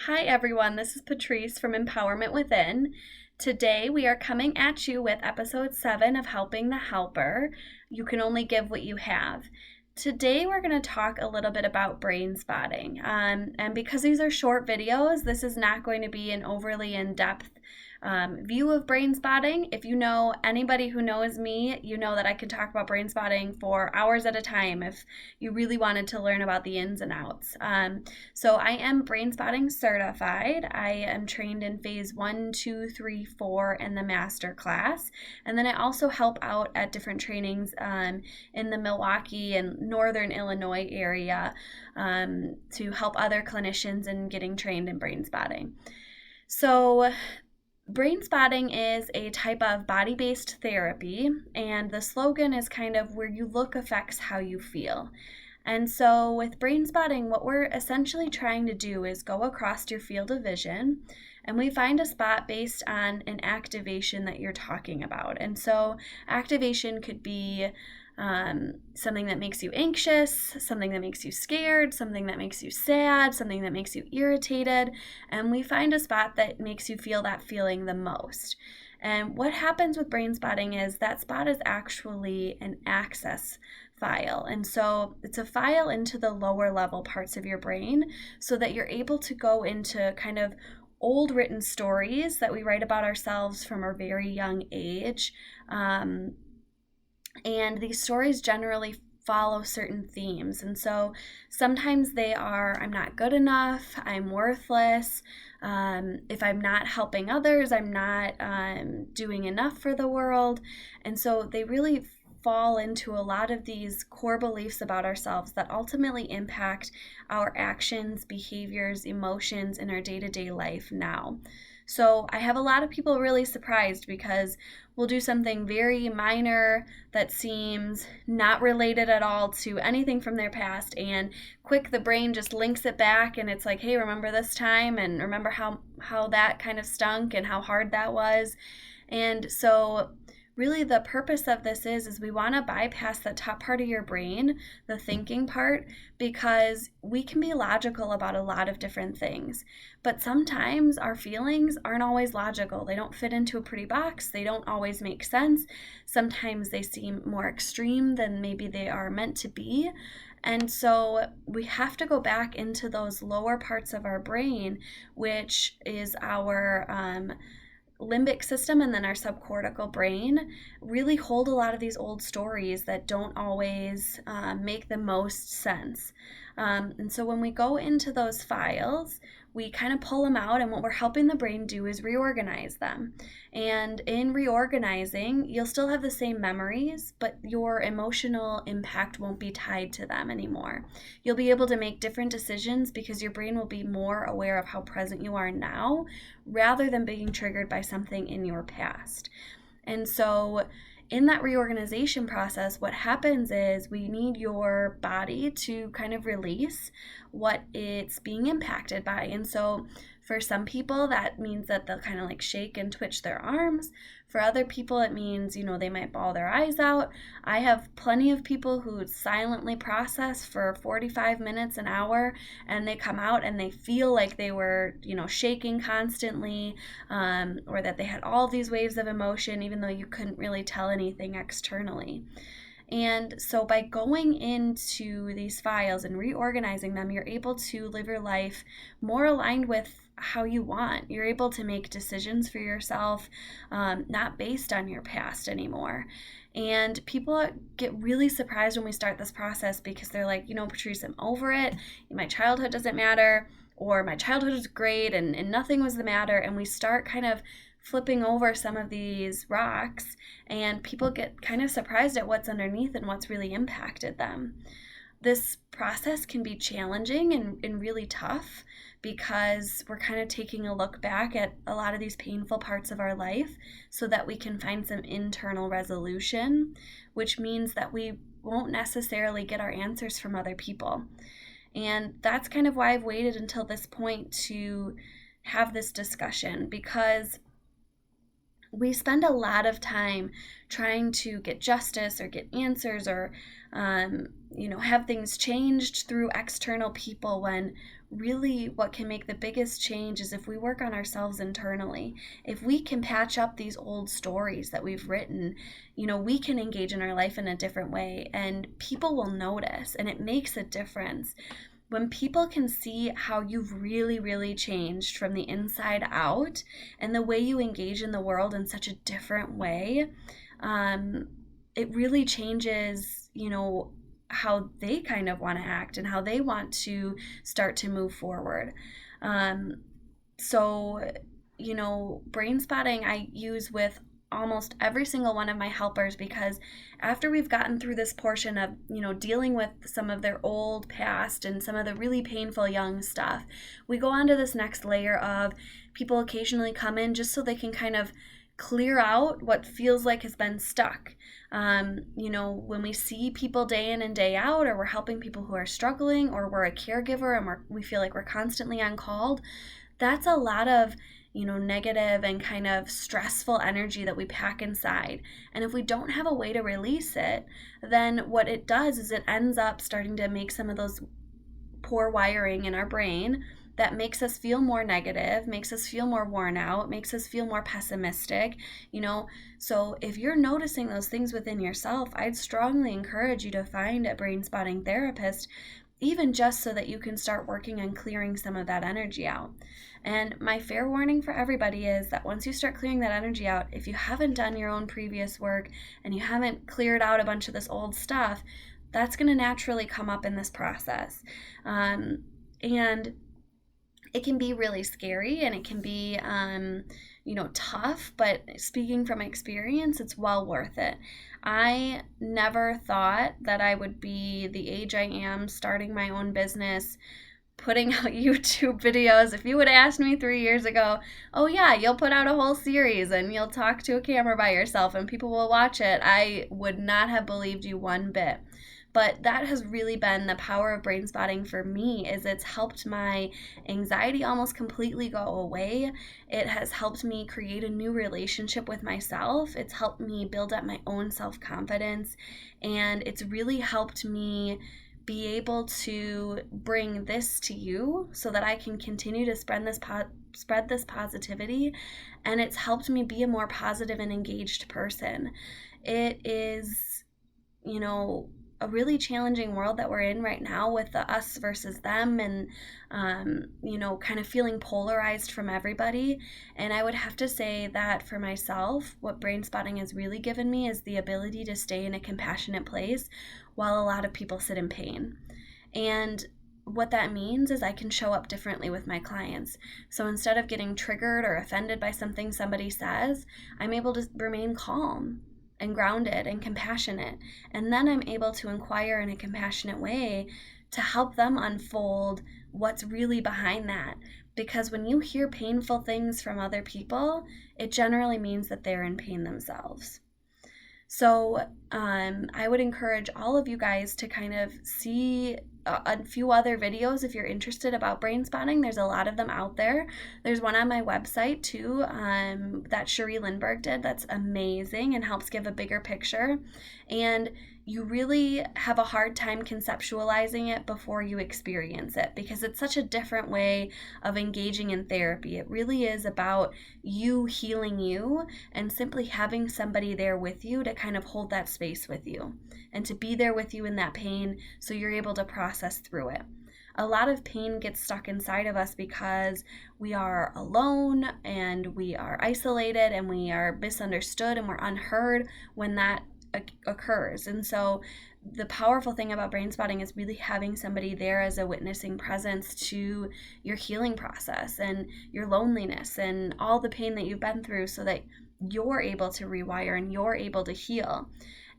Hi everyone, this is Patrice from Empowerment Within. Today we are coming at you with episode 7 of Helping the Helper. You can only give what you have. Today we're going to talk a little bit about brain spotting. And because these are short videos, this is not going to be an overly in-depth view of brain spotting. If you know anybody who knows me, you know that I could talk about brain spotting for hours at a time if you really wanted to learn about the ins and outs. So I am brain spotting certified. I am trained in phase 1, 2, 3, 4 in the master class. And then I also help out at different trainings in the Milwaukee and Northern Illinois area to help other clinicians in getting trained in brain spotting. So brain spotting is a type of body-based therapy, and the slogan is kind of where you look affects how you feel. And so with brain spotting, what we're essentially trying to do is go across your field of vision, and we find a spot based on an activation that you're talking about. And so activation could be something that makes you anxious, something that makes you scared, something that makes you sad, something that makes you irritated, and we find a spot that makes you feel that feeling the most. And what happens with brain spotting is that spot is actually an access file. And so it's a file into the lower level parts of your brain so that you're able to go into kind of old written stories that we write about ourselves from a very young age. And these stories generally follow certain themes. And so sometimes they are, I'm not good enough, I'm worthless, if I'm not helping others, I'm not doing enough for the world. And so they really fall into a lot of these core beliefs about ourselves that ultimately impact our actions, behaviors, emotions in our day-to-day life now. So I have a lot of people really surprised because we'll do something very minor that seems not related at all to anything from their past, and quick the brain just links it back and it's like, hey, remember this time, and remember how that kind of stunk and how hard that was. And so really the purpose of this is we want to bypass the top part of your brain, the thinking part, because we can be logical about a lot of different things. But sometimes our feelings aren't always logical. They don't fit into a pretty box. They don't always make sense. Sometimes they seem more extreme than maybe they are meant to be. And so we have to go back into those lower parts of our brain, which is our limbic system and then our subcortical brain, really hold a lot of these old stories that don't always make the most sense. And so when we go into those files, we kind of pull them out, and what we're helping the brain do is reorganize them. And in reorganizing, you'll still have the same memories, but your emotional impact won't be tied to them anymore. You'll be able to make different decisions because your brain will be more aware of how present you are now rather than being triggered by something in your past. And so in that reorganization process, what happens is we need your body to kind of release what it's being impacted by. And so for some people, that means that they'll kind of like shake and twitch their arms. For other people, it means, they might bawl their eyes out. I have plenty of people who silently process for 45 minutes, an hour, and they come out and they feel like they were, shaking constantly, or that they had all these waves of emotion, even though you couldn't really tell anything externally. And so by going into these files and reorganizing them, you're able to live your life more aligned with how you want. You're able to make decisions for yourself, not based on your past anymore. And people get really surprised when we start this process because they're like, Patrice, I'm over it. My childhood doesn't matter, or my childhood was great and nothing was the matter. And we start kind of flipping over some of these rocks, and people get kind of surprised at what's underneath and what's really impacted them. This process can be challenging and really tough because we're kind of taking a look back at a lot of these painful parts of our life so that we can find some internal resolution, which means that we won't necessarily get our answers from other people. And that's kind of why I've waited until this point to have this discussion, because we spend a lot of time trying to get justice or get answers or, have things changed through external people when really what can make the biggest change is if we work on ourselves internally. If we can patch up these old stories that we've written, we can engage in our life in a different way, and people will notice, and it makes a difference. When people can see how you've really, really changed from the inside out and the way you engage in the world in such a different way, it really changes, how they kind of want to act and how they want to start to move forward. So, brain spotting I use with almost every single one of my helpers, because after we've gotten through this portion of, dealing with some of their old past and some of the really painful young stuff, we go on to this next layer of people occasionally come in just so they can kind of clear out what feels like has been stuck. When we see people day in and day out, or we're helping people who are struggling, or we're a caregiver and we feel like we're constantly on call, that's a lot of negative and kind of stressful energy that we pack inside. And if we don't have a way to release it, then what it does is it ends up starting to make some of those poor wiring in our brain that makes us feel more negative, makes us feel more worn out, makes us feel more pessimistic, So if you're noticing those things within yourself, I'd strongly encourage you to find a brain spotting therapist, even just so that you can start working on clearing some of that energy out. And my fair warning for everybody is that once you start clearing that energy out, if you haven't done your own previous work and you haven't cleared out a bunch of this old stuff, that's going to naturally come up in this process. And it can be really scary, and it can be, tough, but speaking from experience, it's well worth it. I never thought that I would be the age I am, starting my own business, putting out YouTube videos. If you would have asked me 3 years ago, oh yeah, you'll put out a whole series and you'll talk to a camera by yourself and people will watch it, I would not have believed you one bit. But that has really been the power of brain spotting for me, is it's helped my anxiety almost completely go away. It has helped me create a new relationship with myself. It's helped me build up my own self-confidence, and it's really helped me be able to bring this to you so that I can continue to spread this positivity, and it's helped me be a more positive and engaged person. It is, a really challenging world that we're in right now with the us versus them, and kind of feeling polarized from everybody. And I would have to say that for myself, what brain spotting has really given me is the ability to stay in a compassionate place while a lot of people sit in pain. And what that means is I can show up differently with my clients. So instead of getting triggered or offended by something somebody says, I'm able to remain calm and grounded and compassionate. And then I'm able to inquire in a compassionate way to help them unfold what's really behind that. Because when you hear painful things from other people, it generally means that they're in pain themselves. So I would encourage all of you guys to kind of see a few other videos if you're interested about brain spotting. There's a lot of them out there. There's one on my website too that Cherie Lindbergh did that's amazing and helps give a bigger picture. And you really have a hard time conceptualizing it before you experience it, because it's such a different way of engaging in therapy. It really is about you healing you and simply having somebody there with you to kind of hold that space with you and to be there with you in that pain so you're able to process through it. A lot of pain gets stuck inside of us because we are alone and we are isolated and we are misunderstood and we're unheard when that occurs. And so the powerful thing about brain spotting is really having somebody there as a witnessing presence to your healing process and your loneliness and all the pain that you've been through, so that you're able to rewire and you're able to heal.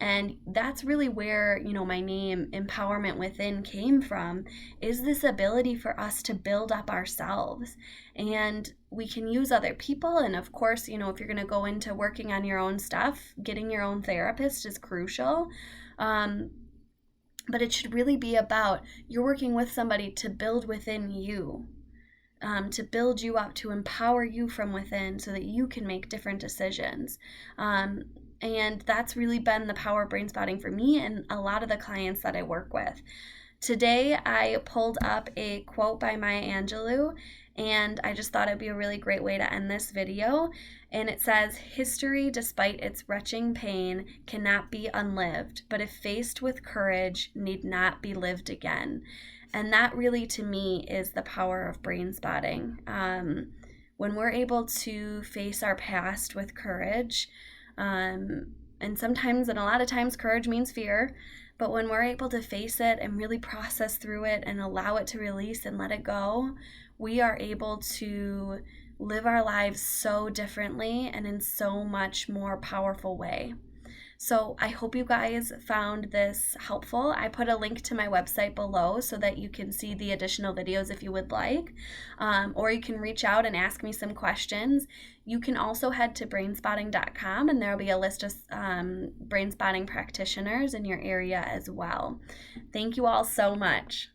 And that's really where, my name Empowerment Within came from, is this ability for us to build up ourselves. And we can use other people. And of course, if you're going to go into working on your own stuff, getting your own therapist is crucial. But it should really be about you're working with somebody to build within you, to build you up, to empower you from within so that you can make different decisions. And that's really been the power of brain spotting for me and a lot of the clients that I work with. Today I pulled up a quote by Maya Angelou, and I just thought it'd be a really great way to end this video. And it says, "History, despite its retching pain, cannot be unlived, but if faced with courage, need not be lived again." And that really, to me, is the power of brain spotting. When we're able to face our past with courage, and sometimes and a lot of times courage means fear, but when we're able to face it and really process through it and allow it to release and let it go, we are able to live our lives so differently and in so much more powerful way. So I hope you guys found this helpful. I put a link to my website below so that you can see the additional videos if you would like, or you can reach out and ask me some questions. You can also head to brainspotting.com, and there will be a list of brain spotting practitioners in your area as well. Thank you all so much.